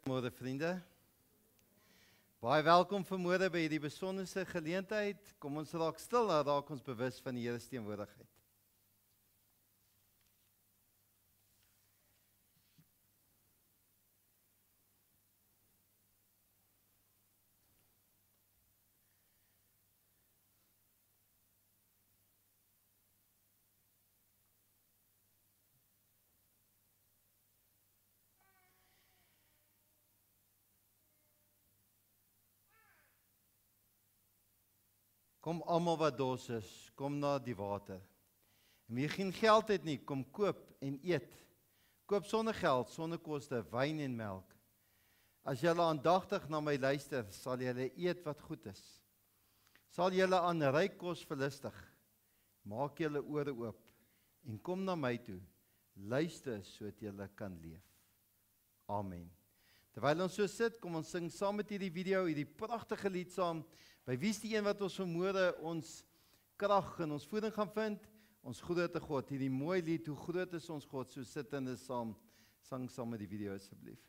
Goeiemôre vriende. Baie welkom vanmôre by hierdie besonderse geleentheid. Kom ons raak stil en raak ons bewus van die Here se teenwoordigheid. Kom almal wat dors is, kom na die water. En wie geen geld het nie, kom koop en eet. Koop sonder geld, sonder koste, wyn en melk. As julle aandagtig na my luister, sal julle eet wat goed is. Sal julle aan ryk kos verlustig. Maak julle ore oop en kom na my toe. Luister sodat julle kan leef. Amen. Terwyl ons so sit, kom ons sing saam met hierdie video, hierdie pragtige lied saam. By wie is die een wat ons vanmôre ons krag en ons voeding gaan vind? Ons grote God, hierdie mooi lied, hoe groot is ons God, so sit in dit saam, sang saam met die video asseblief.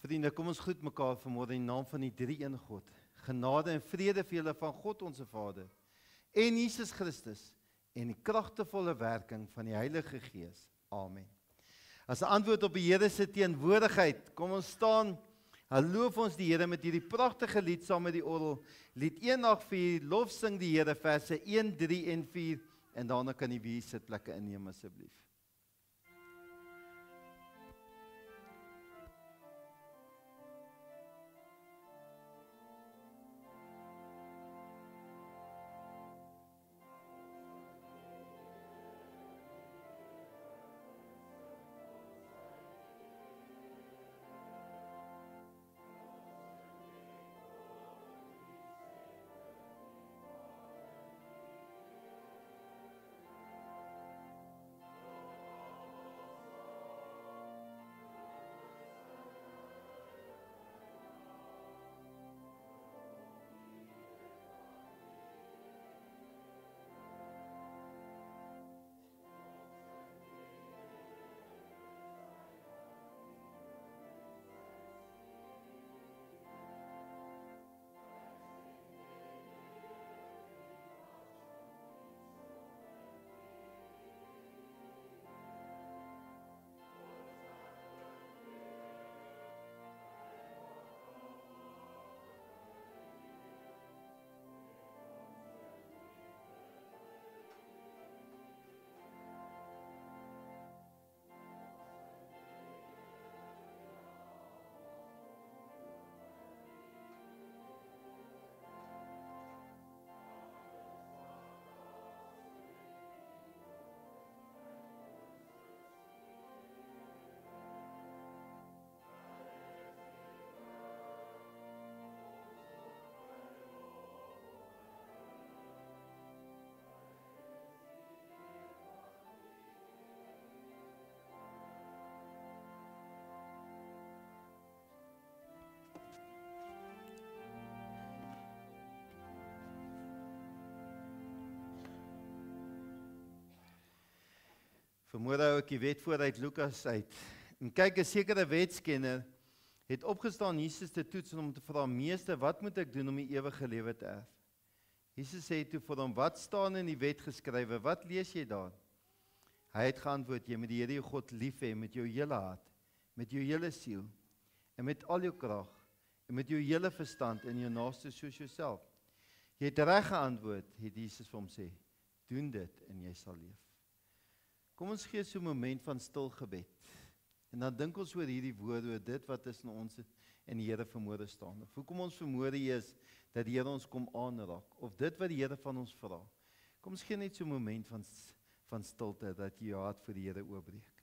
Vriende, kom ons groet mekaar vanmôre in die naam van die drie-een God. Genade en vrede vir julle van God ons Vader en Jesus Christus en die kragtevolle werking van die Heilige Gees. Amen. As 'n antwoord op die Here se teenwoordigheid, kom ons staan, loof ons die Here met hierdie pragtige lied saam met die orgel. Lied 184, lof sing die Here, verse 1, 3 en 4 en daarna kan jy weer sitplekke inneem asseblief. Vanmôre hou ek die wet vooruit Lukas uit. En kyk, 'n sekere wetskenner het opgestaan Jesus te toets en om te vra: "Meester, wat moet ek doen om die ewige lewe te erf?" Jesus sê toe vir hom: "Wat staan in die wet geskrywe? Wat lees jy daar?" Hy het geantwoord: "Jy moet die Here jou God lief hê met jou hele hart, met jou hele siel en met al jou krag en met jou hele verstand en jou naaste soos jouself." "Jy het reg geantwoord," het Jesus vir hom sê. "Doen dit en jy sal leef." Kom ons gee so 'n oomblik van stil gebed. En dan dink ons oor hierdie woorde, oor dit wat tussen ons en die Here vermoede staan. Of hoekom ons vermoede is dat die Here ons kom aanraak, of dit wat die Here van ons vra. Kom ons gee net so 'n oomblik van stilte dat jy jou hart vir die Here oopbreek.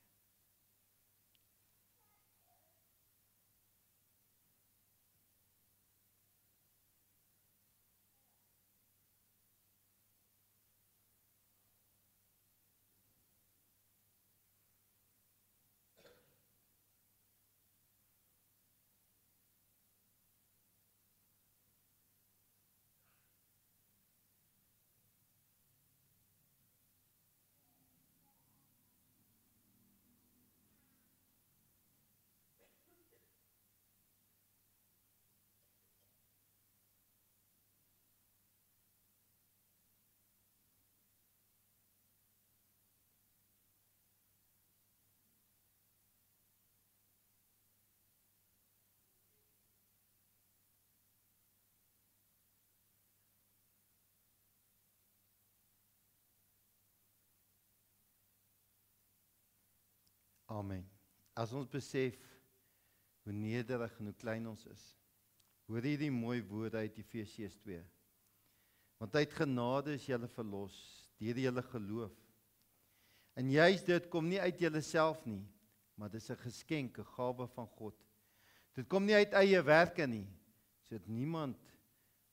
Amen. As ons besef hoe nederig en hoe klein ons is, hoor hierdie mooi woorde uit Efesiërs 2. Want uit genade is julle verlos deur julle geloof. En juist dit kom nie uit julleself nie, maar dit is 'n geskenk, 'n gawe van God. Dit kom nie uit eie werke nie, sodat niemand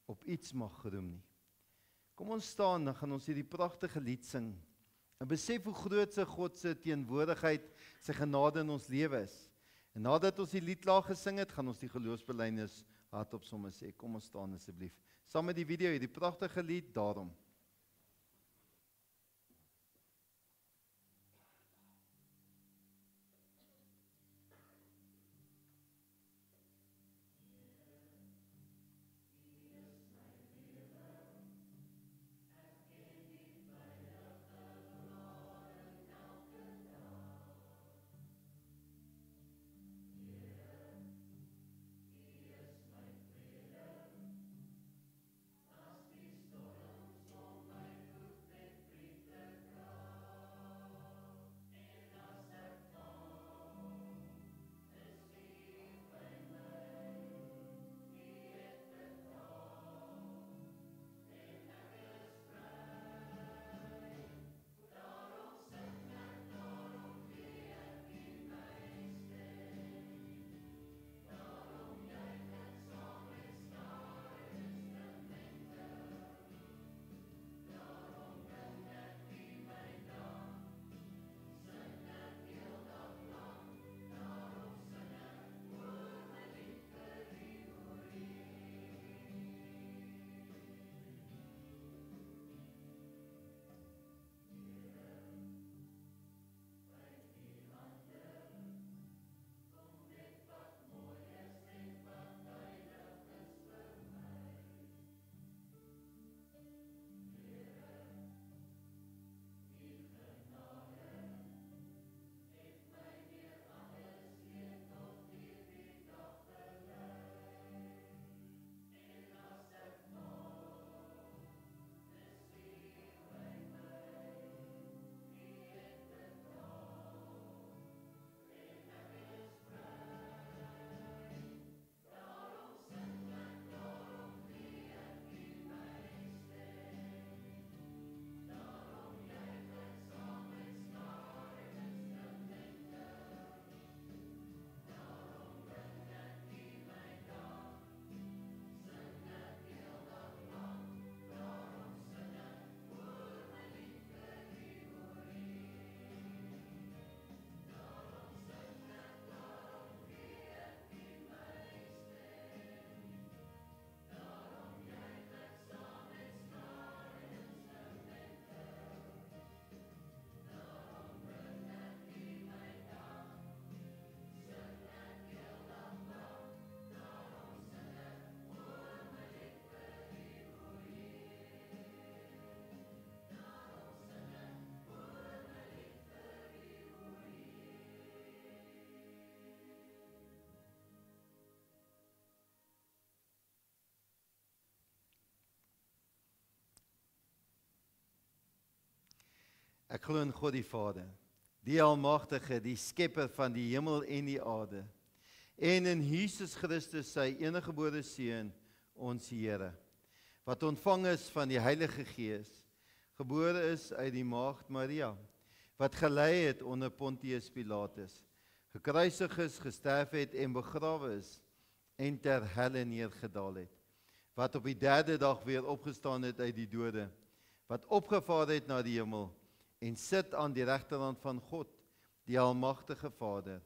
op iets mag geroem nie. Kom ons staan, dan gaan ons hierdie pragtige lied sing. En besef hoe groot se God se teenwoordigheid, sy genade in ons lewe is. En nadat ons die lied klaar gesing het, gaan ons die geloofsbelijdenis hardop sommer sê. Kom ons staan asseblief. Saam met die video, hierdie pragtige lied, daarom. Ek glo in God die Vader, die Almagtige, die Skepper van die hemel en die aarde, en in Jesus Christus, sy eniggebore Seun, ons Here, wat ontvang is van die Heilige Gees, gebore is uit die Maagd Maria, wat gelei het onder Pontius Pilatus, gekruisig is, gesterf het en begrawe is, en ter helle neergedaal het, wat op die derde dag weer opgestaan het uit die dode, wat opgevaar het na die hemel, en sit aan die regterhand van God, die Almagtige Vader,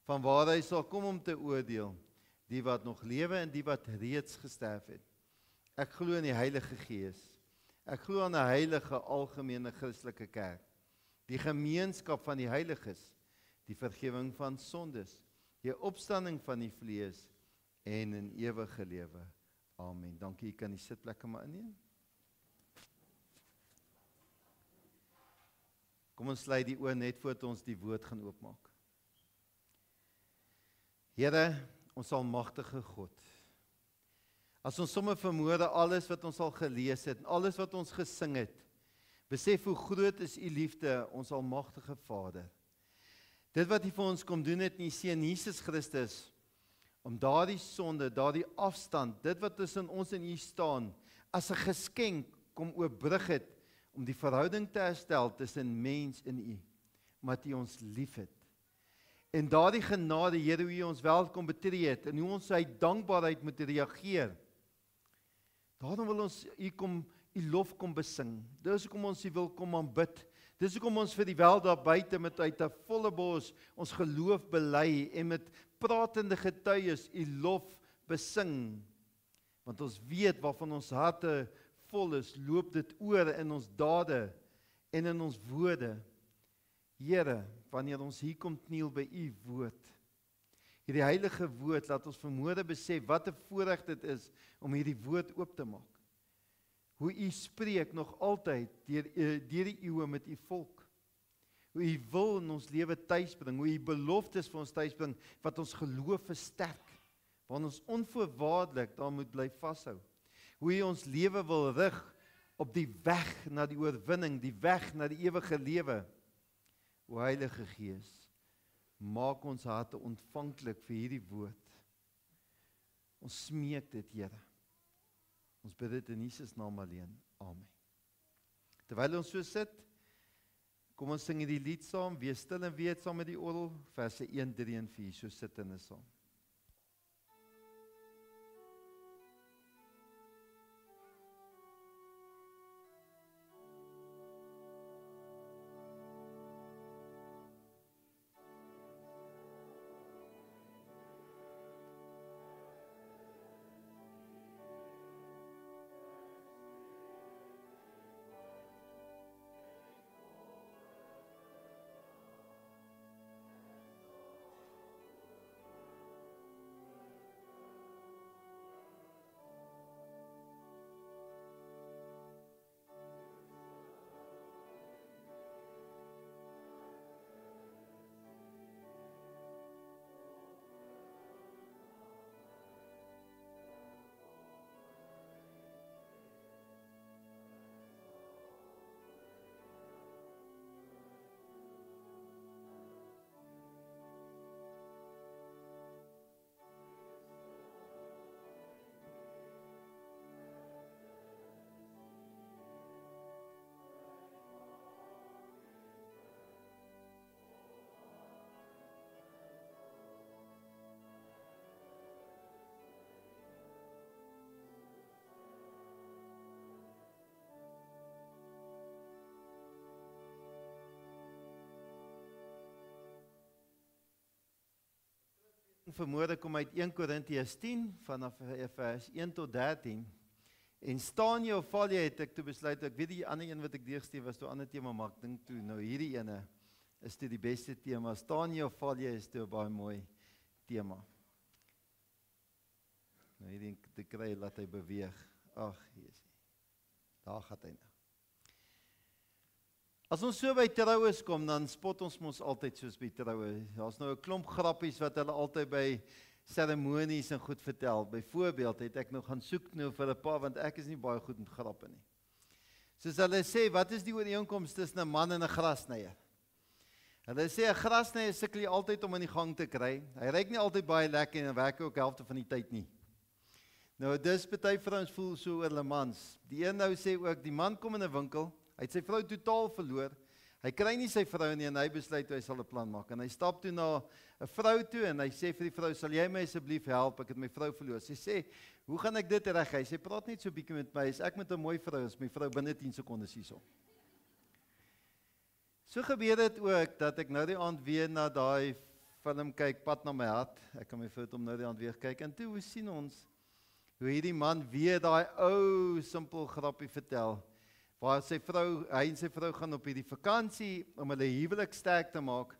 van waar hy sal kom om te oordeel, die wat nog lewe en die wat reeds gesterf het. Ek glo in die Heilige Gees. Ek glo aan 'n heilige algemene Christelike kerk, die gemeenskap van die heiliges, die vergifnis van sondes, die opstanding van die vlees en 'n ewige lewe. Amen. Dankie, jy kan die sitplekke maar inneem. Kom ons sluit die oë net voordat ons die woord gaan oopmaak. Here, ons almagtige God, as ons sommer vermoede alles wat ons al gelees het, en alles wat ons gesing het, besef hoe groot is u liefde, ons almagtige Vader. Dit wat u vir ons kom doen het in die Seun Jesus Christus, om daardie sonde, daardie afstand, dit wat tussen ons en u staan, as 'n geskenk kom oorbrug het, om die verhouding te herstel tussen mens en u, omdat u ons lief het. En daardie genade, Here, hoe u ons welkom betree het, en hoe ons uit dankbaarheid moet reageer. Daarom wil ons u lof kom besing. Dis hoekom ons u wil kom aanbid. Dis hoekom ons vir die wêreld daar buite met uit 'n volle bors ons geloof bely en met pratende getuies u lof besing. Want ons weet waarvan ons harte vol is, loop dit oor in ons dade en in ons woorde. Here, wanneer ons hier kom kniel by u woord, hierdie heilige woord, laat ons vermoede besef wat 'n voorreg dit is om hierdie woord oop te maak. Hoe u spreek nog altyd deur die eeue met u volk. Hoe u wil in ons lewe tuisbring, hoe u beloftes vir ons tuisbring, wat ons geloof versterk, waar ons onvoorwaardelik daar moet bly vashou. Hoe u ons lewe wil rig op die weg na die oorwinning, die weg na die ewige lewe. O Heilige Gees, maak ons harte ontvanklik vir hierdie woord. Ons smeek dit, Here. Ons bid dit in Jesus naam alleen. Amen. Terwyl ons so sit, kom ons sing die lied saam, wees stil en weet saam met die orgel, verse 1, 3 en 4, so sit in 'n saam. Vermoede kom uit 1 Korintiërs 10 vanaf vers 1 tot 13. En staan jy of val jy, het ek toe besluit, ek weet die ander een wat ek deurgestuur was, toe ander tema, maar ek dink toe, nou hierdie ene is toe die beste tema. Staan jy of val jy is toe 'n baie mooi tema. Nou hierdie te kry, laat hy beweeg. Ag, Jesusie. Daar gaan hy nou. As ons so by troues kom, dan spot ons mos altyd soos by troue. Daar's nou 'n klomp grappies wat hulle altyd by seremonies en goed vertel. Byvoorbeeld het ek nou gaan soek nou vir 'n paar, want ek is nie baie goed met grappe nie. Soos hulle sê, wat is die ooreenkoms tussen 'n man en 'n grasnyer? Hulle sê 'n grasnyer sukkel altyd om in die gang te kry. Hy ruik nie altyd baie lekker en werk ook helfte van die tyd nie. Nou dis party vrouens voel so oor hulle mans. Die een nou sê ook, die man kom in 'n winkel, hy het sy vrou totaal verloor. Hy kry nie sy vrou nie en hy besluit hy sal 'n plan maak. En hy stap toe na 'n vrou toe en hy sê vir die vrou, sal jy my asseblief help? Ek het my vrou verloor. Sy sê, hoe gaan ek dit reg? Hy sê, praat net so 'n bietjie met my. As ek met 'n mooi vrou is, my vrou binne 10 sekondes hierso. So gebeur dit ook dat ek nou die aand weer na daai film kyk, Pad na my hart. Ek kan my fout om nou die aand weer kyk en toe sien ons hoe hierdie man weer daai ou simpel grappie vertel. Waar hy en sy vrou gaan op hierdie vakansie om hulle huwelik sterk te maak.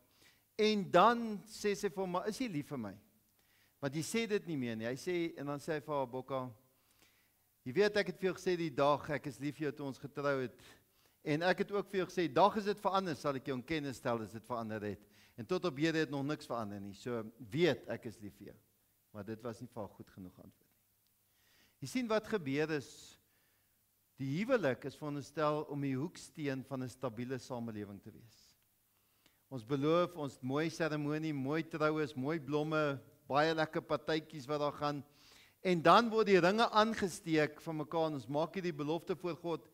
En dan sê sy vir hom, maar is jy lief vir my? Want jy sê dit nie meer nie. Hy sê, en dan sê hy vir haar, Bokka, jy weet ek het vir jou gesê die dag, ek is lief vir jou toe ons getrou het. En ek het ook vir jou gesê, dag is dit verander, sal ek jou in kennis stel as dit verander het. En tot op hede het nog niks verander nie. So weet ek is lief vir jou. Maar dit was nie vir haar goed genoeg antwoord. Jy sien wat gebeur is, die huwelik is veronderstel om die hoeksteen van 'n stabiele samelewing te wees. Ons beloof, ons mooi seremonie, mooi troues, mooi blomme, baie lekker partytjies wat daar gaan. En dan word die ringe aangesteek van mekaar en ons maak hierdie belofte voor God.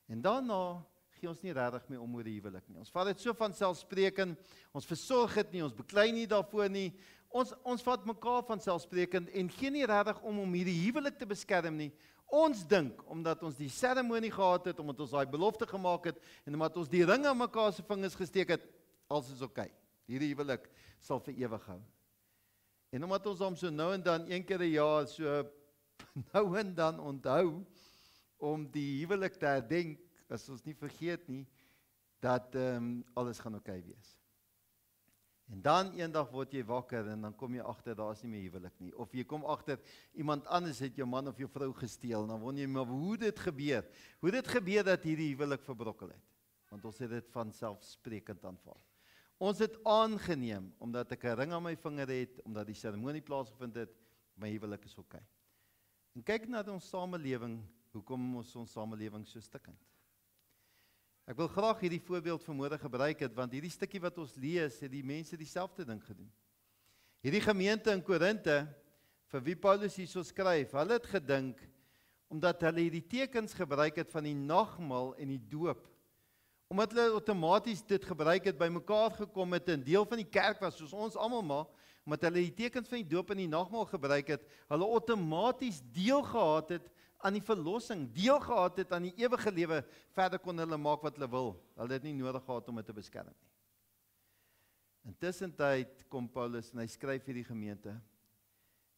En daarna gee ons nie regtig meer om oor die huwelik nie. Ons vat dit so van selfspreekend, ons versorg dit nie, ons beklei nie daarvoor nie. Ons vat mekaar van selfsprekend en gee nie regtig om hierdie huwelik te beskerm nie. Ons dink, omdat ons die seremonie gehad het, omdat ons daai belofte gemaak het, en omdat ons die ringe aan mekaar se vingers gesteek het, alles is oké. Hierdie huwelik sal vir ewig hou. En omdat ons hom so nou en dan, een keer 'n jaar, so nou en dan onthou, om die huwelik te herdenk, as ons nie vergeet nie, dat alles gaan oké wees. En dan eendag word jy wakker en dan kom jy agter daar is nie meer huwelik nie. Of jy kom agter iemand anders het jou man of jou vrou gesteel. Dan wonder jy maar hoe dit gebeur. Hoe dit gebeur dat hierdie huwelik verbrokkel het. Want ons het dit van selfsprekend aanvaar. Ons het aangeneem omdat ek 'n ring aan my vinger het, omdat die seremonie plaasgevind het, my huwelik is oké. En kyk na ons samelewing, hoekom ons samelewing so stikkend. Ek wil graag hierdie voorbeeld vanmôre gebruik het, want hierdie stukkie wat ons lees, het die mense dieselfde ding gedoen. Hierdie gemeente in Korinthe, vir wie Paulus hierso skryf, hulle het gedink, omdat hulle hierdie tekens gebruik het van die nagmaal en die doop, omdat hulle outomaties dit gebruik het, by mekaar gekom het, 'n deel van die kerk was, soos ons almal maar, omdat hulle die tekens van die doop en die nagmaal gebruik het, hulle outomaties deel gehad het aan die verlossing, deel gehad het aan die ewige lewe, verder kon hulle maak wat hulle wil. Hulle het nie nodig gehad om dit te beskerm nie. Intussen tyd kom Paulus en hy skryf vir die gemeente,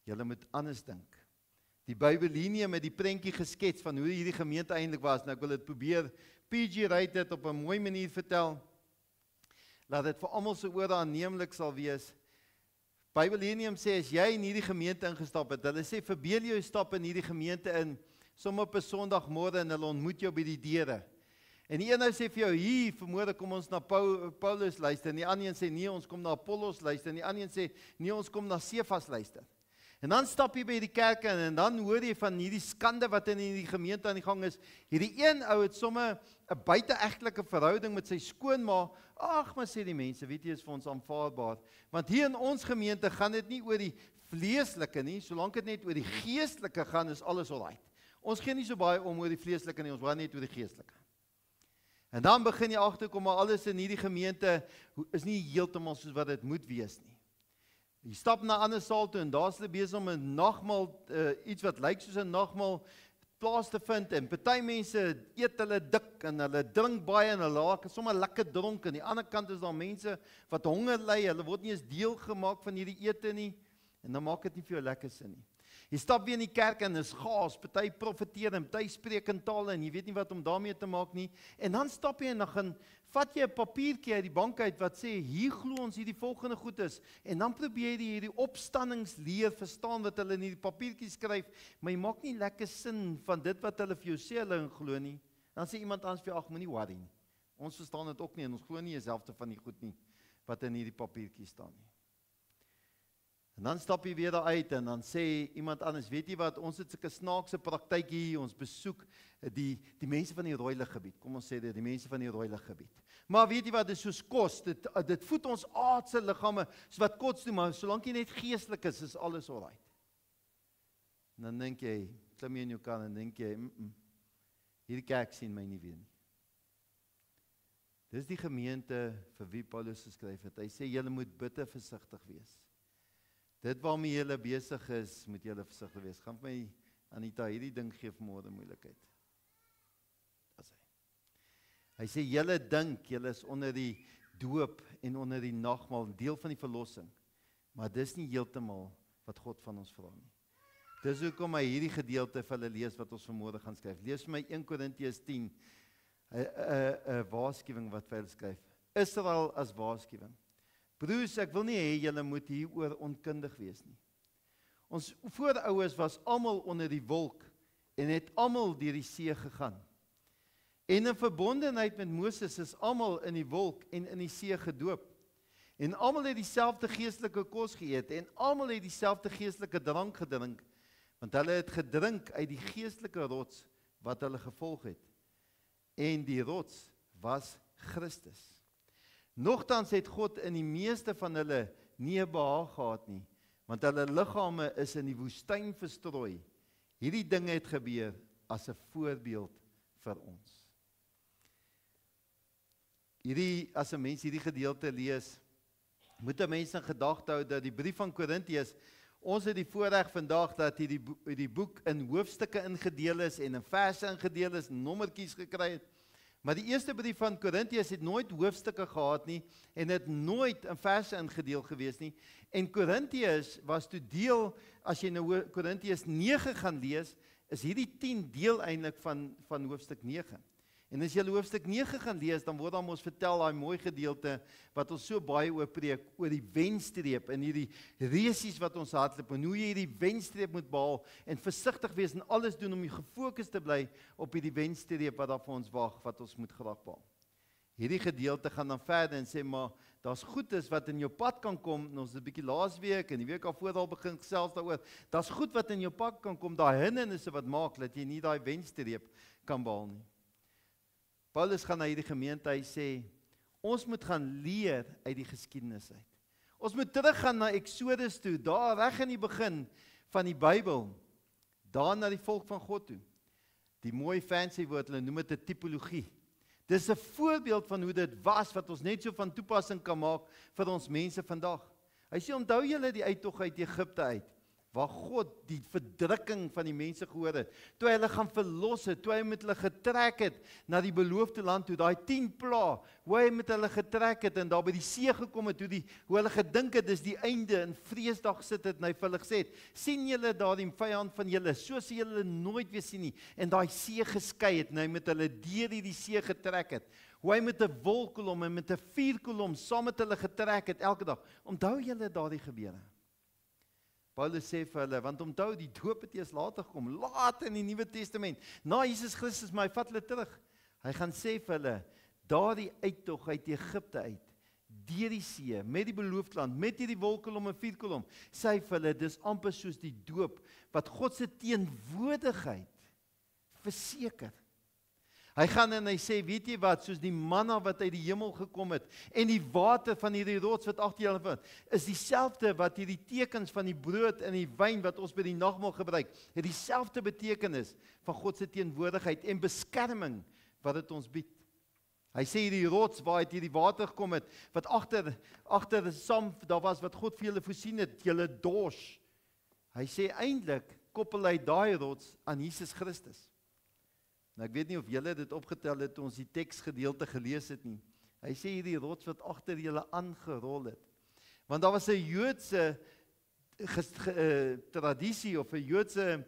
julle moet anders dink. Die Bybelinie met die prentjie geskets van hoe hierdie gemeente eintlik was, nou ek wil dit probeer PG-rated op 'n mooi manier vertel, laat dit vir almal se ore aanneemlik sal wees. Bybelinium sê, as jy in hierdie gemeente ingestap het, hulle sê, verbeel jou stap in hierdie gemeente in, sommer op 'n Sondagmôre en hulle ontmoet jou by die deure. En die een nou sê vir jou, hier, vanmôre kom ons na Paulus luister, en die ander een sê, nee, ons kom na Apollos luister, en die ander een sê, nee, ons kom na Cephas luister. En dan stap jy by die kerk in, en dan hoor jy van hierdie skande wat in die gemeente aan die gang is. Hierdie een ou het sommer 'n buiteegtelike verhouding met sy skoonma. Ag, maar sê die mense, weet jy, is vir ons aanvaarbaar. Want hier in ons gemeente gaan dit nie oor die vleeslike nie, solank dit net oor die geestelike gaan, is alles alright. Ons gee nie so baie om oor die vleeslike nie, ons wou net oor die geestelike. En dan begin jy agterkom, maar alles in hierdie gemeente is nie heeltemal soos wat dit moet wees nie. Jy stap na 'n ander saal toe en daar is hulle besig om 'n nagmaal, iets wat lyk soos 'n nagmaal plaas te vind, en party mense eet hulle dik en hulle drink baie en hulle raak sommer lekker dronk, en aan die ander kant is daar mense wat honger ly, hulle word nie eens deel gemaak van hierdie ete nie, en dan maak dit nie vir jou lekker sin nie. Jy stap weer in die kerk en is gaas, party profeteer en party spreek in tale en jy weet nie wat om daarmee te maak nie. En dan stap jy en dan gaan vat jy 'n papiertjie uit die bank uit wat sê hier glo ons hierdie volgende goed is, en dan probeer jy hierdie opstanningsleer verstaan wat hulle in hierdie papiertjie skryf, maar jy maak nie lekker sin van dit wat hulle vir jou sê hulle in glo nie. Dan sê iemand anders vir jou, ag, moenie worry nie. Ons verstaan dit ook nie en ons glo nie dieselfde van die goed nie wat in hierdie papiertjie staan nie. En dan stap jy weer daar uit en dan sê iemand anders, weet jy wat, ons het sulke snaakse praktyk hier, ons besoek die mense van die rooi liggebied. Kom ons sê dit, die mense van die rooi liggebied. Maar weet jy wat, dit is soos kos, dit voed ons aardse liggame, so wat kots doen, maar solank jy net geestelik is alles alright. En dan dink jy, klim jy in jou kar en dink jy, hierdie kerk sien my nie weer nie. Dis die gemeente vir wie Paulus geskryf het. Hy sê, julle moet bitter versigtig wees. Dit waarmee julle besig is, moet julle versigtig wees. Gaan vir my, Anita, hierdie ding gee vanmôre moeilikheid. As hy sê, julle dink, julle is onder die doop en onder die nagmaal, deel van die verlossing. Maar dis nie heeltemal wat God van ons vra nie. Dis hoekom hy hierdie gedeelte vir hulle lees wat ons vanmôre gaan skryf. Lees vir my 1 Korintiërs 10, 'n waarskuwing wat vir hulle skryf. Israel as waarskuwing. Broers, ek wil nie hê julle moet hieroor onkundig wees nie. Ons voorouers was almal onder die wolk en het almal deur die see gegaan. En in verbondenheid met Moses is almal in die wolk en in die see gedoop. En almal het dieselfde geestelike kos geëet en almal het dieselfde geestelike drank gedrink, want hulle het gedrink uit die geestelike rots wat hulle gevolg het. En die rots was Christus. Nogtans het God in die meeste van hulle nie 'n behaag gehad nie, want hulle liggame is in die woestyn verstrooi. Hierdie dinge het gebeur as 'n voorbeeld vir ons. As 'n mens hierdie gedeelte lees, moet 'n mens in gedagte hou dat die brief van Korintiërs, ons het die voorreg vandag dat hierdie boek in hoofstukke ingedeel is en in verse ingedeel is, nommertjies gekry het. Maar die eerste brief van Korintiërs het nooit hoofstukke gehad nie en het nooit in verse ingedeel gewees nie. En Korintiërs was toe deel, as jy nou Korintiërs 9 gaan lees, is hierdie 10 deel eintlik van hoofstuk 9. En as jy hoofstuk 9 gaan lees, dan word ons vertel daai mooi gedeelte wat ons so baie oor preek, oor die wenstreep en hierdie resies wat ons hardloop en hoe jy hierdie wenstreep moet behaal en versigtig wees en alles doen om jy gefokus te bly op hierdie wenstreep wat daar vir ons wag, wat ons moet graag behaal. Hierdie gedeelte gaan dan verder en sê, maar daar's goed is wat in jou pad kan kom, en ons het 'n bietjie laasweek en die week daarvoor al begin gesels daaroor, daar's goed wat in jou pad kan kom, daai hindernisse wat maak dat jy nie daai wenstreep kan behaal nie. Paulus gaan na hierdie gemeente, hy sê, ons moet gaan leer uit die geskiedenis uit. Ons moet teruggaan na Exodus toe, daar reg in die begin van die Bybel, daar na die volk van God toe. Die mooi fancy woord, hulle noem dit 'n tipologie. Dis 'n voorbeeld van hoe dit was, wat ons net so van toepassing kan maak vir ons mense vandag. Hy sê, onthou julle die uittog uit Egipte uit, waar God die verdrukking van die mense gehoor het, toe hy hulle gaan verlos het, toe hy met hulle getrek het na die beloofde land toe, daai 10 pla, hoe hy met hulle getrek het en daar by die see gekom het, hoe hulle gedink het, dis die einde, en vreesdag sit het, en hy vir hulle gesê het, sien julle daar die vyand van julle, so sal julle nooit weer sien nie, en daai see geskei het, en hy met hulle deur die see getrek het, hoe hy met 'n wolkkolom en met 'n vuurkolom saam met hulle getrek het, elke dag. Onthou julle daardie gebeure? Paulus sê vir hulle, want onthou die doop het eers later gekom, later in die Nuwe Testament, na Jesus Christus, maar hy vat hulle terug. Hy gaan sê vir hulle, daardie uittog uit Egipte uit, deur die see, met die beloofde land, met hierdie wolkkolom en vuurkolom, sê hy vir hulle, dis amper soos die doop, wat God se teenwoordigheid verseker. Hy gaan en hy sê, weet jy wat, soos die manna wat uit die hemel gekom het, en die water van hierdie rots wat agter julle vind, is dieselfde wat hierdie tekens van die brood en die wyn wat ons by die nagmaal gebruik, het dieselfde betekenis van God se teenwoordigheid en beskerming wat dit ons bied. Hy sê hierdie rots waar uit hierdie water gekom het, wat agter die sam daar was wat God vir julle voorsien het, julle dors. Hy sê eintlik koppel hy daai rots aan Jesus Christus. Nou ek weet nie of julle dit opgetel het toe ons die teksgedeelte gelees het nie. Hy sê hierdie rots wat agter julle aangerol het. Want daar was 'n Joodse tradisie of 'n Joodse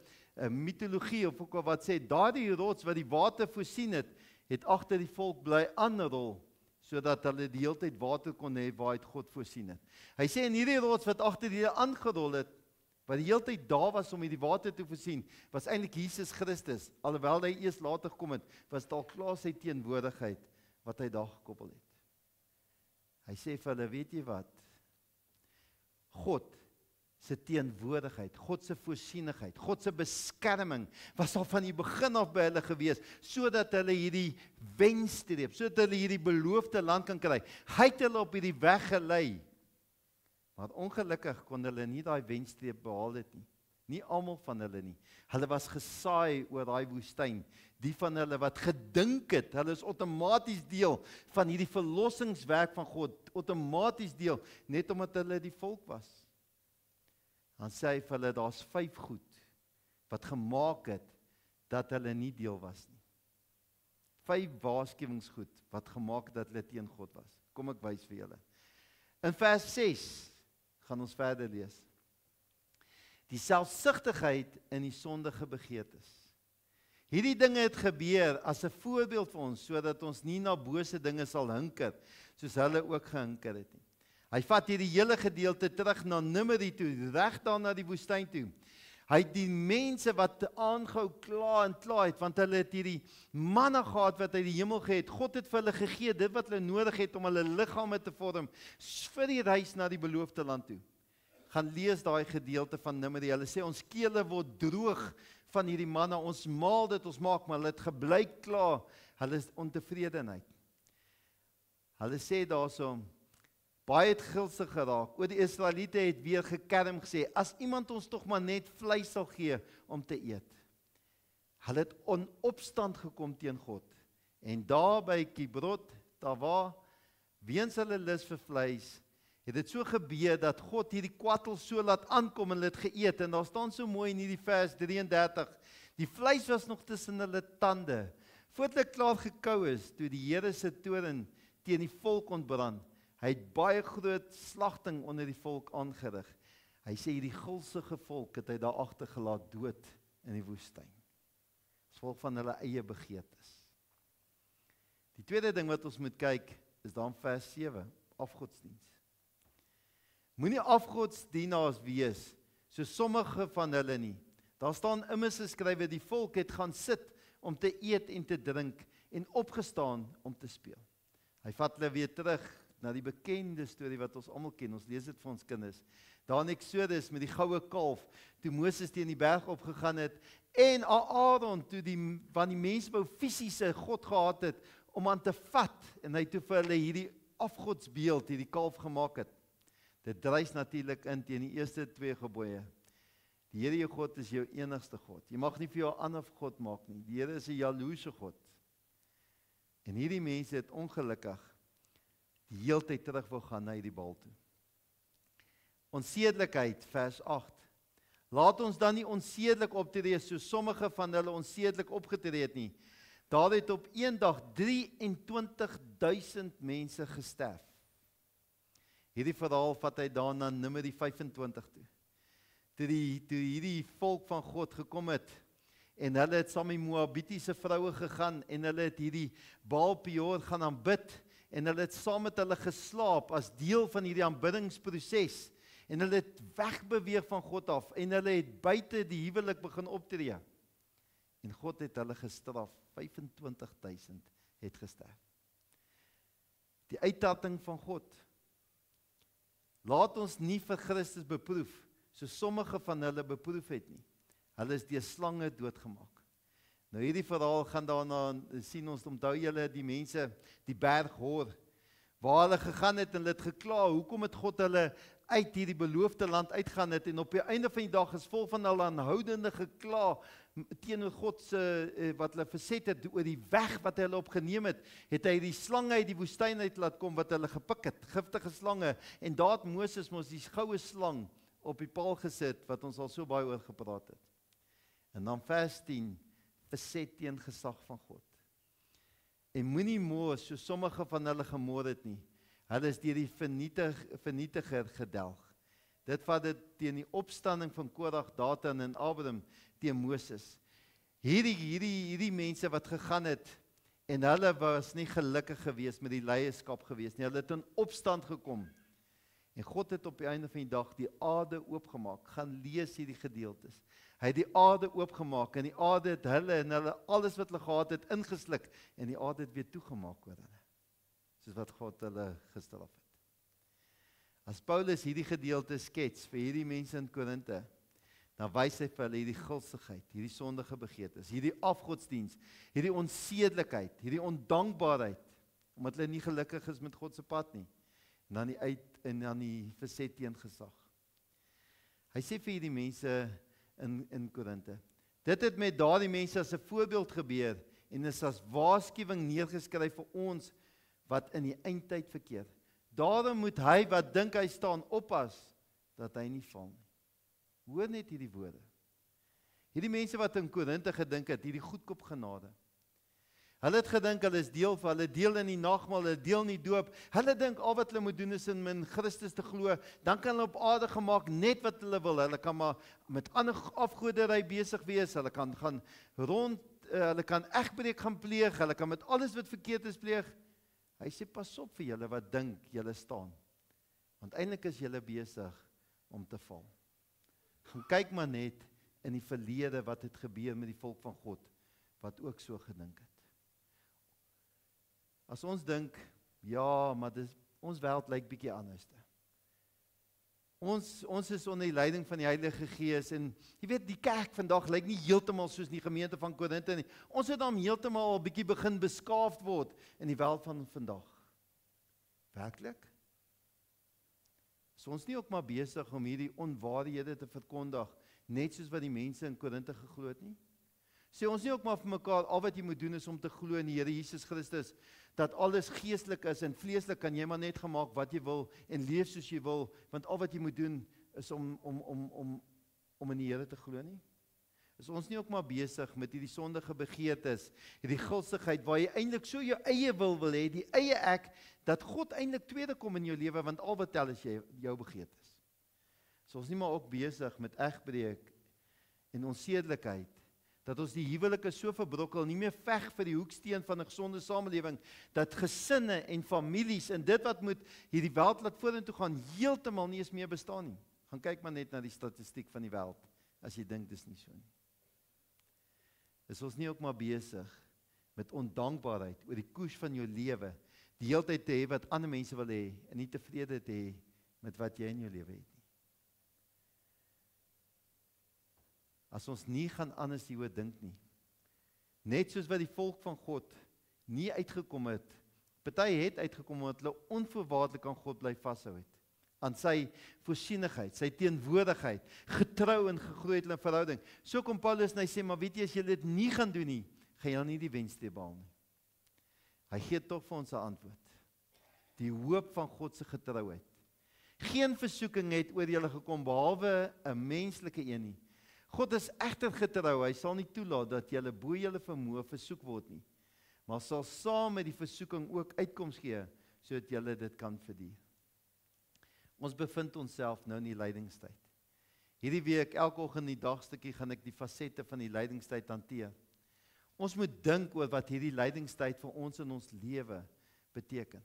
mitologie of ook al wat sê, daardie rots wat die water voorsien het, het agter die volk bly aanrol, sodat hulle die hele tyd water kon hê waaruit God voorsien het. Hy sê in hierdie rots wat agter julle aangerol het, wat die hele tyd daar was om die water te voorsien, was eintlik Jesus Christus, alhoewel hy eers later gekom het, was daar klaar sy teenwoordigheid, wat hy daar gekoppel het. Hy sê vir hulle, weet jy wat, God se teenwoordigheid, God se voorsienigheid, God se beskerming was al van die begin af by hulle gewees, sodat hulle hierdie wenstreep, sodat hulle hierdie beloofde land kan kry. Hy het hulle op hierdie weg gelei. Maar ongelukkig kon hulle nie daai wenstreep behaal het nie. Nie almal van hulle nie. Hulle was gesaai oor daai woestyn. Die van hulle wat gedink het, hulle is outomaties deel van hierdie verlossingswerk van God, outomaties deel, net omdat hulle die volk was. Dan sê hy vir hulle, daar's 5 goed wat gemaak het dat hulle nie deel was nie. 5 waarskuwingsgoed wat gemaak het dat hulle teen God was. Kom ek wys vir julle. In vers 6 gaan ons verder lees. Die selfsugtigheid in die sondige begeertes. Hierdie dinge het gebeur as 'n voorbeeld vir ons, sodat ons nie na bose dinge sal hinker, soos hulle ook gehinker het nie. Hy vat hierdie hele gedeelte terug na Nimeri toe, reg daar na die woestyn toe. Hy het die mense wat aangehou kla en kla het, want hulle het hierdie manna gehad wat uit die hemel gehet. God het vir hulle gegee dit wat hulle nodig het om hulle liggame te vorm vir die reis na die beloofde land toe. Gaan lees daai gedeelte van Nimeri. Hulle sê ons kele word droog van hierdie manna, ons maal dit, ons maak, maar hulle het gebly kla, hulle is ontevredenheid. Hulle sê daarso, baie het gulsig geraak, oor die Israeliete het weer gekerm gesê, as iemand ons tog maar net vleis sal gee om te eet. Hulle het opstand gekom teen God, en daar by Kibrot, daar waar, weens hulle lus vir vleis, het dit so gebeur dat God hierdie kwattel so laat aankom en hulle het geëet, en daar staan so mooi in hierdie vers 33, die vleis was nog tussen hulle tande, voordat hulle klaar gekou is, toe die Here se toorn teen die volk ontbrand. Hy het baie groot slagting onder die volk aangerig. Hy sê hierdie gulsige volk het hy daar agtergelaat dood in die woestyn. As gevolg van hulle eie begeertes. Die tweede ding wat ons moet kyk, is dan vers 7, afgodsdiens. Moenie afgodsdienaars wees, so sommige van hulle nie. Daar staan immers geskrywe, die volk het gaan sit om te eet en te drink, en opgestaan om te speel. Hy vat hulle weer terug na die bekende storie wat ons almal ken, ons lees dit vir ons kinders. Daar in Exodus met die goue kalf, toe Moses teen die berg opgegaan het, en Aaron, want die mense wou fisiese God gehad het, om aan te vat, en hy toe vir hulle hierdie afgodsbeeld, hierdie kalf gemaak het. Dit dryf natuurlik in teen die eerste 2 gebooie. Die Here jou God is jou enigste God. Jy mag nie vir jou 'n ander God maak nie. Die Here is 'n jaloerse God. En hierdie mense het ongelukkig die hele tyd terug wil gaan na hierdie Baal toe. Onsedelikheid, vers 8. Laat ons dan nie onsedelik optree, so sommige van hulle onsedelik opgetree het nie. Daar het op een dag 23.000 mense gesterf. Hierdie verhaal vat hy dan na Numeri 25 toe. Toe hierdie volk van God gekom het, en hulle het saam met Moabitiese vroue gegaan, en hulle het hierdie Baal Peor gaan aanbid, en hulle het saam met hulle geslaap, as deel van hierdie aanbiddingsproses, en hulle het wegbeweeg van God af, en hulle het buite die huwelik begin optree, en God het hulle gestraf, 25.000 het gesterf. Die uittarting van God. Laat ons nie vir Christus beproef, so sommige van hulle beproef het nie. Hulle is deur slange doodgemaak. Nou hierdie verhaal gaan daarna, sien ons, onthou julle die mense, die berg Hor, waar hulle gegaan het en hulle het gekla, hoekom het God hulle uit hierdie beloofde land uitgaan het, en op die einde van die dag is vol van hulle aanhoudende gekla, teenoor God se, wat hulle verset het, oor die weg wat hulle opgeneem het, het hy die slange uit die woestyn uit laat kom, wat hulle gepik het, giftige slange, en daar het Moses mos die goue slang op die paal gesit, wat ons al so baie oor gepraat het. En dan vers 10, verset teen gesag van God. En moenie moor, so sommige van hulle gemoor het nie. Hulle is deur die vernietiger gedelg. Dit vat dit teen die opstanding van Korach, Datan en Abiram teen Moses. Hierdie mense wat gegaan het, en hulle was nie gelukkig geweest met die leierskap geweest nie. Hulle het in opstand gekom. En God het op die einde van die dag die aarde oopgemaak. Gaan lees hierdie gedeeltes. Hy het die aarde oopgemaak, en die aarde het hulle en hulle alles wat hulle gehad het ingesluk, en die aarde het weer toegemaak oor hulle, soos wat God hulle gestraf het. As Paulus hierdie gedeelte skets vir hierdie mense in Korinthe, dan wys hy vir hulle hierdie gulsigheid, hierdie sondige begeertes, hierdie afgodsdiens, hierdie onsedelikheid, hierdie ondankbaarheid, omdat hulle nie gelukkig is met God se pad nie. En dan die verset teen gesag. Hy sê vir hierdie mense in Korinthe, dit het met daardie mense as 'n voorbeeld gebeur en is as waarskuwing neergeskryf vir ons wat in die eindtyd verkeer. Daarom moet hy wat dink hy staan oppas dat hy nie val nie. Hoor net hierdie woorde. Hierdie mense wat in Korinthe gedink het, hierdie goedkoop genade. Hulle het gedink hulle is deel van, hulle deel in die nagmaal, hulle deel in die doop. Hulle dink al wat hulle moet doen is in Christus te glo, dan kan hulle op aarde gemaak net wat hulle wil. Hulle kan maar met ander afgoderry besig wees, hulle kan gaan rond, hulle kan egbreek gaan pleeg, hulle kan met alles wat verkeerd is pleeg. Hy sê pas op vir julle wat dink julle staan. Want eintlik is julle besig om te val. Gaan kyk maar net in die verlede wat het gebeur met die volk van God wat ook so gedink het. As ons dink, ja, maar ons wêreld lyk bietjie anders. Ons is onder die leiding van die Heilige Gees en jy weet die kerk vandag lyk nie heeltemal soos die gemeente van Korinthe nie. Ons het dan heeltemal 'n bietjie begin beskaafd word in die wêreld van vandag. Werklik? Is ons nie ook maar besig om hierdie onwaarhede te verkondig, net soos wat die mense in Korinthe geglo het nie? Sê ons nie ook maar vir mekaar, al wat jy moet doen is om te glo in die Here Jesus Christus, dat alles geestelik is en vleeslik kan jy maar net gemaak wat jy wil en leef soos jy wil, want al wat jy moet doen is om in die Here te glo nie? Is ons nie ook maar besig met hierdie sondige begeertes, hierdie gulsigheid, waar jy eintlik so jou eie wil hê, die eie ek, dat God eintlik tweede kom in jou lewe, want al wat tel is jou begeertes. Is ons nie maar ook besig met egbreek en onsedelikheid, dat ons die huwelike so verbrokkel, nie meer veg vir die hoeksteen van 'n gesonde samelewing, dat gesinne en families en dit wat moet hierdie wêreld laat vorentoe gaan, heeltemal nie eens meer bestaan nie. Gaan kyk maar net na die statistiek van die wêreld, as jy dink dis nie so nie. Is ons nie ook maar besig met ondankbaarheid oor die koers van jou lewe, die hele tyd te hê wat ander mense wil hê, en nie tevrede te hê met wat jy in jou lewe het nie. As ons nie gaan anders hieroor dink nie, net soos wat die volk van God nie uitgekom het, party het uitgekom omdat hulle onvoorwaardelik aan God bly vashou het, aan sy voorsienigheid, sy teenwoordigheid, getrou en gegroei het in 'n verhouding. So kom Paulus en hy sê, maar weet jy, as jy dit nie gaan doen nie, gaan jy nie die wenstreep behaal nie. Hy gee tog vir ons 'n antwoord. Die hoop van God se getrouheid. Geen versoeking het oor julle gekom, behalwe 'n menslike een nie. God is egter getrou, hy sal nie toelaat dat julle bo julle vermoë versoek word nie, maar sal saam met die versoeking ook uitkoms gee, sodat julle dit kan verdien. Ons bevind onsself nou in die lydingstyd. Hierdie week, elke oggend in die dagstukkie, gaan ek die fasette van die lydingstyd hanteer. Ons moet dink oor wat hierdie lydingstyd vir ons in ons lewe beteken.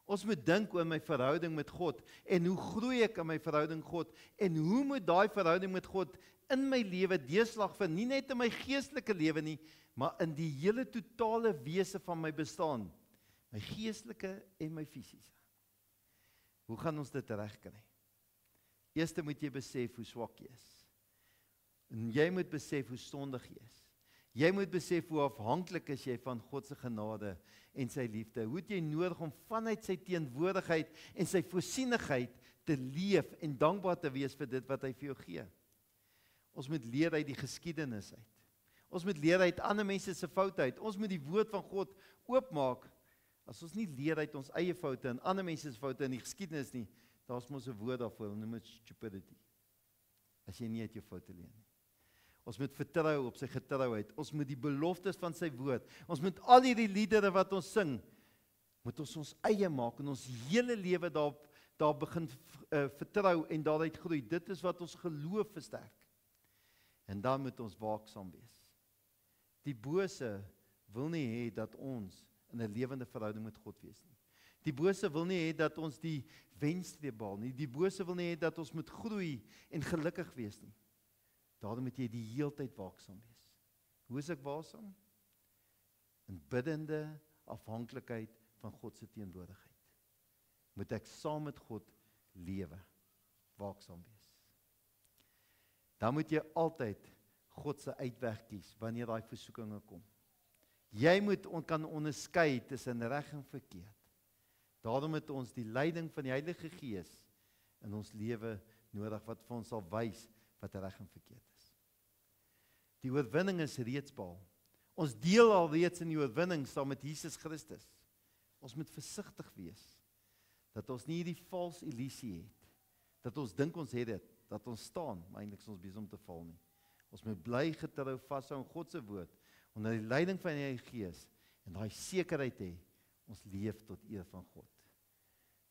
Ons moet dink oor my verhouding met God, en hoe groei ek in my verhouding met God, en hoe moet daai verhouding met God in my lewe deurslag vind, nie net in my geestelike lewe nie, maar in die hele totale wese van my bestaan, my geestelike en my fisiese. Hoe gaan ons dit regkry? Eerste moet jy besef hoe swak jy is. En jy moet besef hoe sondig jy is. Jy moet besef hoe afhanklik is jy van God se genade en sy liefde. Hoe het jy nodig om vanuit sy teenwoordigheid en sy voorsienigheid te leef en dankbaar te wees vir dit wat hy vir jou gee. Ons moet leer uit die geskiedenis uit. Ons moet leer uit ander mense se foute uit. Ons moet die woord van God oopmaak. As ons nie leer uit ons eie foute en ander mense se foute in die geskiedenis nie, daar's mos 'n woord daarvoor, ons noem dit stupidity. As jy nie uit jou foute leer nie. Ons moet vertrou op sy getrouheid. Ons moet die beloftes van sy woord. Ons moet al hierdie liedere wat ons sing, moet ons eie maak en ons hele lewe daar begin vertrou en daaruit groei. Dit is wat ons geloof versterk. En dan moet ons waaksaam wees. Die bose wil nie hê dat ons in 'n lewende verhouding met God wees nie. Die bose wil nie hê dat ons die wenstreep behaal nie. Die bose wil nie hê dat ons moet groei en gelukkig wees nie. Daarom moet jy die heeltyd waaksaam wees. Hoe is ek waaksaam? In biddende afhanklikheid van God se teenwoordigheid. Moet ek saam met God lewe, waaksaam wees. Dan moet jy altyd God se uitweg kies, wanneer daai versoekinge kom. Jy moet kan onderskei tussen reg en verkeerd. Daarom het ons die leiding van die Heilige Gees in ons lewe nodig, wat vir ons sal wys wat reg en verkeerd is. Die oorwinning is reeds behaal. Ons deel al reeds in die oorwinning saam met Jesus Christus. Ons moet versigtig wees, dat ons nie die vals illusie het, dat ons dink ons het dit, dat ons staan, maar eintlik is ons besig om te val nie. Ons moet bly getrou vashou aan God se woord, onder die leiding van die Heilige Gees, en daai sekerheid hê, ons leef tot eer van God.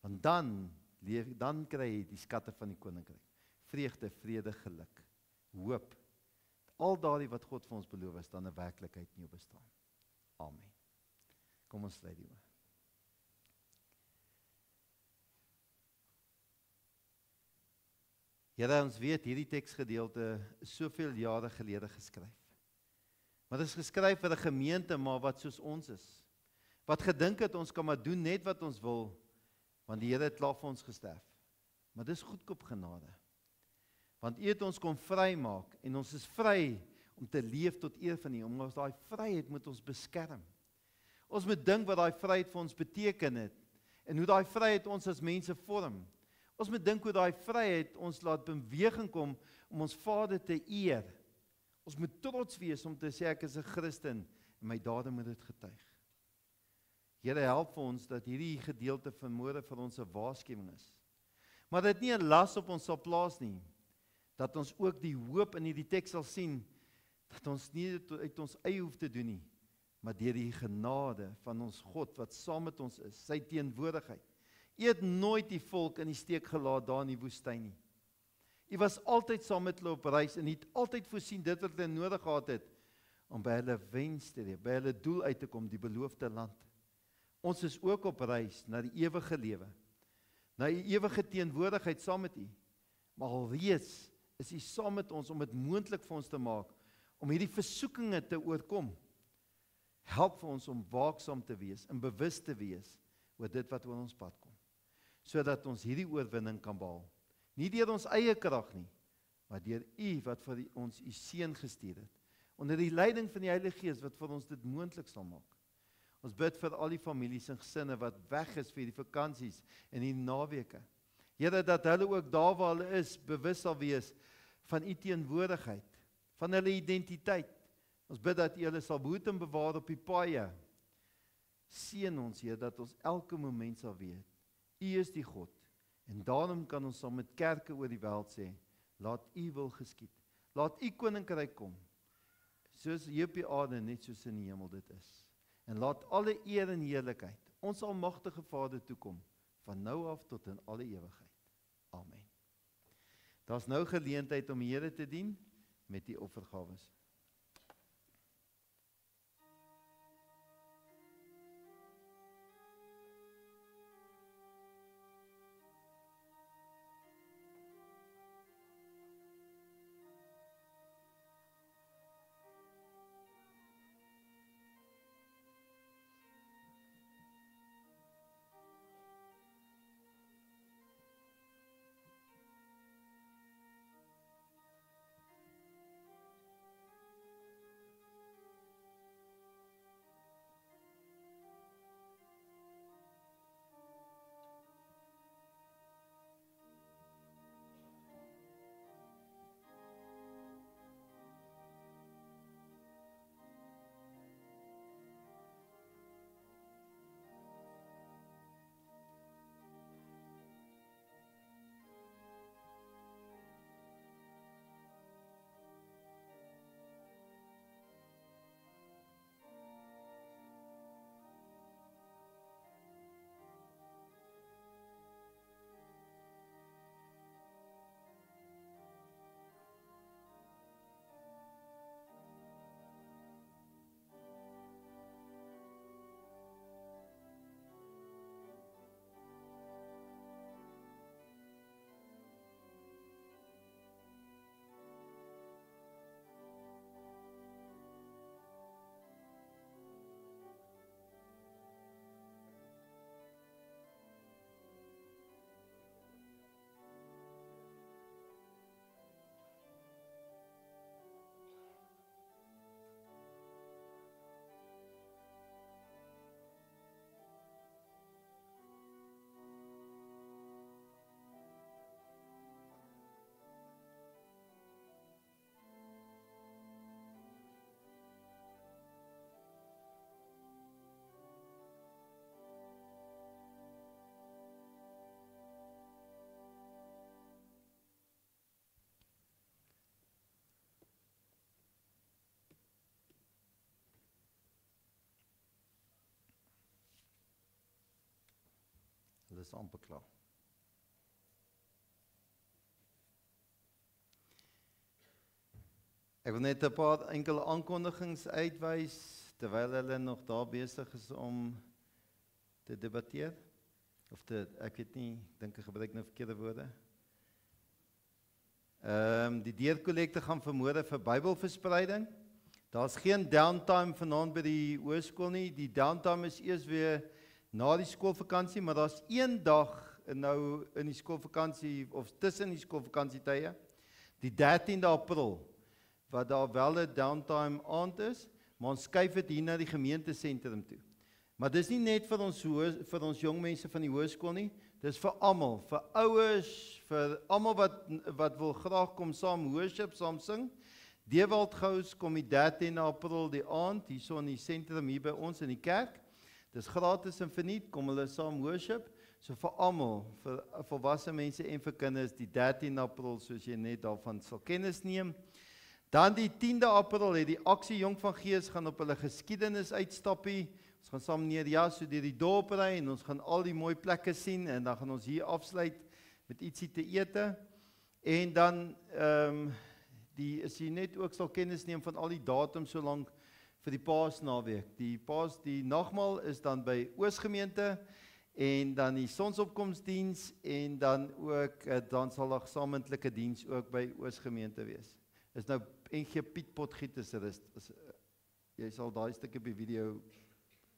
Want dan kry jy die skatte van die koninkryk. Vreugde, vrede, geluk, hoop. Al daardie wat God vir ons beloof is, dan 'n werklikheid in jou bestaan. Amen. Kom ons sluit die oë. Here, ons weet hierdie teksgedeelte is soveel jare gelede geskryf. Maar dit is geskryf vir 'n gemeente, maar wat soos ons is. Wat gedink het ons kan maar doen net wat ons wil, want die Here het klaar vir ons gesterf. Maar dis goedkoop genade. Want U het ons kom vrymaak en ons is vry om te leef tot eer van U, omdat daai vryheid moet ons beskerm. Ons moet dink wat daai vryheid vir ons beteken het en hoe daai vryheid ons as mense vorm. Ons moet dink hoe daai vryheid ons laat beweging kom om ons Vader te eer. Ons moet trots wees om te sê ek is 'n Christen en my dade moet dit getuig. Here, help vir ons dat hierdie gedeelte vanmôre vir ons 'n waarskuwing is. Maar dit nie 'n las op ons sal plaas nie. Dat ons ook die hoop in hierdie teks sal sien, dat ons nie uit ons eie hoef te doen nie, maar deur die genade van ons God wat saam met ons is, sy teenwoordigheid. U het nooit die volk in die steek gelaat daar in die woestyn nie. U was altyd saam met hulle op reis en het altyd voorsien dit wat hulle nodig gehad het om by hulle wens te leef, by hulle doel uit te kom, die beloofde land. Ons is ook op reis na die ewige lewe, na die ewige teenwoordigheid saam met U. Maar alreeds is U saam met ons om dit moontlik vir ons te maak om hierdie versoekinge te oorkom. Help vir ons om waaksaam te wees en bewus te wees oor dit wat oor ons pad kom, sodat ons hierdie oorwinning kan behaal. Nie deur ons eie krag nie, maar deur U wat vir ons U seun gestuur het, onder die leiding van die Heilige Gees wat vir ons dit moontlik sal maak. Ons bid vir al die families en gesinne wat weg is vir die vakansies en die naweke. Here, dat hulle ook daar waar hulle is, bewus sal wees van U teenwoordigheid, van hulle identiteit. Ons bid dat U hulle sal behoed en bewaar op die paaie. Seën ons, Heer, dat ons elke moment sal weet, U is die God. En daarom kan ons saam met kerke oor die wêreld sê, laat U wil geskied. Laat U koninkryk kom, soos hier op die aarde, net soos in die hemel dit is. En laat alle eer en heerlikheid ons almagtige Vader toekom, van nou af tot in alle ewigheid. Amen. Daar's nou geleentheid om die Here te dien met die offergawes. is amper klaar. Ek wil net 'n paar enkele aankondigings uitwys terwyl hulle nog daar besig is om te debatteer. Ek weet nie, dink ek gebruik nou verkeerde woorde. Die deurkollekte gaan vermoede vir Bybelverspreiding. Daar's geen downtime vanaand by die hoërskool nie. Die downtime is eers weer na die skoolvakansie, maar daar's een dag nou in die skoolvakansie of tussen die skoolvakansietye, die 13de April, wat daar wel 'n downtime aand is, maar ons skuif dit hier na die gemeentesentrum toe. Maar dis nie net vir ons jong mense van die hoërskool nie, dis vir almal, vir ouers, vir almal wat wil graag kom saam worship, saam sing. Dewaldgous kom die 13 April die aand, hierso in die sentrum hier by ons in die kerk. Dis gratis en verniet, kom hulle saam worship. So vir almal, vir volwasse mense en vir kinders, die 13 April, soos jy net daarvan sal kennis neem. Dan die 10de April het die aksie Jong van Gees gaan op hulle geskiedenis uitstappie. Ons gaan saam meneer Jasso deur die dorp ry en ons gaan al die mooi plekke sien en dan gaan ons hier afsluit met ietsie te ete. En dan as jy net ook sal kennis neem van al die datums so lank vir die Paasnaweek. Die nagmaal is dan by Oosgemeente en dan die sonsopkomsdiens en dan ook dan sal daar gesamentlike diens ook by Oosgemeente wees. Is nou NG Piet Potgieter is jy sal daai stukkie op die video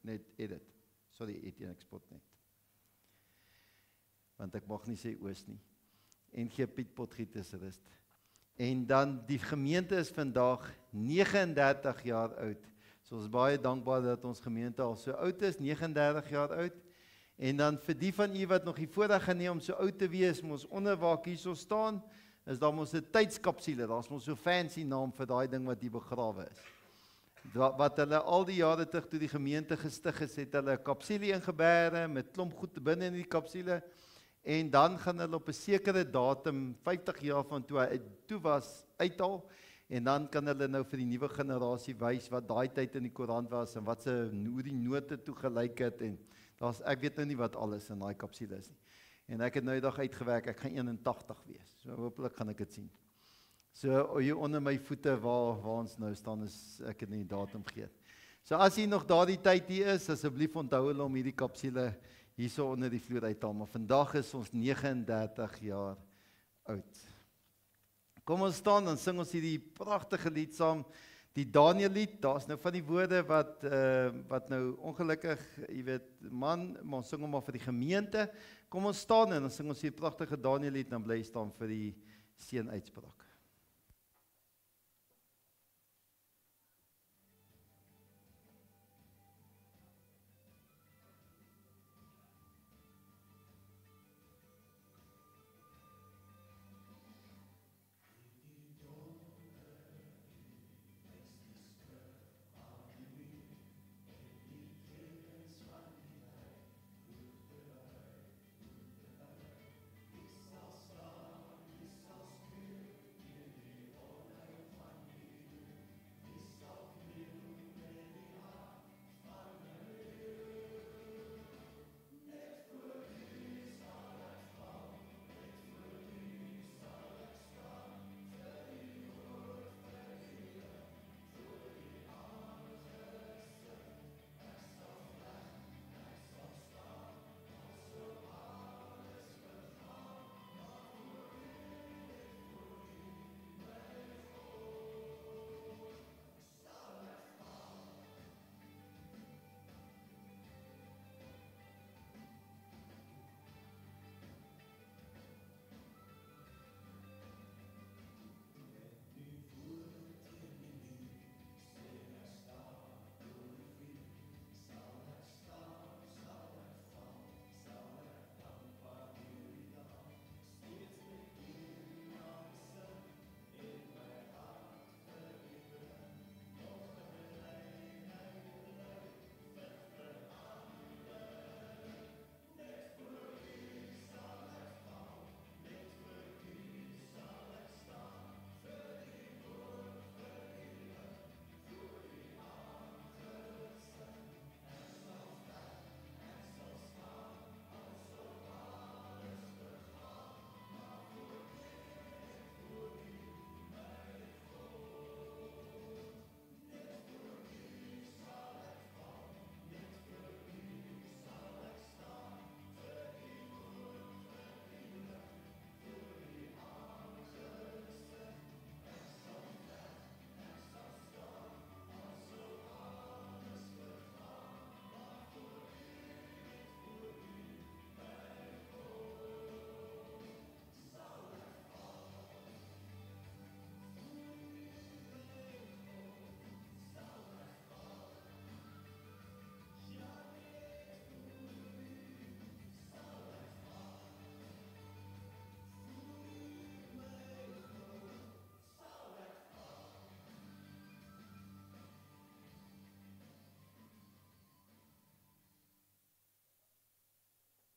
net edit. Sorry, ek spot net. Want ek mag nie sê Oos nie. NG Piet Potgieter is. En dan die gemeente is vandag 39 jaar oud. So ons is baie dankbaar dat ons gemeente al so oud is, 39 jaar oud. En dan vir die van u wat nog die voorreg geneem om so oud te wees, ons onder waar ek hierso staan, is daar ons 'n tydskapsule. Daar's ons so fancy naam vir daai ding wat hier begrawe is. Wat hulle al die jare terug toe die gemeente gestig is, het hulle 'n kapsule ingebêre met klomp goed binne in die kapsule. En dan gaan hulle op 'n sekere datum, 50 jaar van toe was, uithaal. En dan kan hulle nou vir die nuwe generasie wys wat daai tyd in die koerant was en hoe die note toe gelyk het. En ek weet nou nie wat alles in daai kapsule is nie. En ek het nou die dag uitgewerk, ek gaan 81 wees. So hopelik gaan ek dit sien. So hier onder my voete waar ons nou staan, ek het nie die datum gegee. So as jy nog daardie tyd hier is, asseblief onthou hulle om hierdie kapsule hierso onder die vloer uit te haal. Maar vandag is ons 39 jaar oud. Kom ons staan, dan sing ons hierdie pragtige lied saam. Die Daniel lied, daar's nou van die woorde wat nou ongelukkig, jy weet, maar ons sing hom maar vir die gemeente. Kom ons staan en dan sing ons hierdie pragtige Daniel lied, dan bly staan vir die seënuitspraak.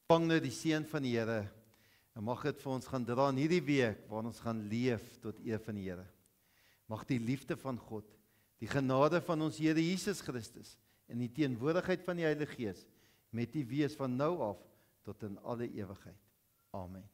Vang nou die seën van die Here en mag dit vir ons gaan dra in hierdie week waar ons gaan leef tot eer van die Here. Mag die liefde van God, die genade van ons Here Jesus Christus en die teenwoordigheid van die Heilige Gees met u wees van nou af tot in alle ewigheid. Amen.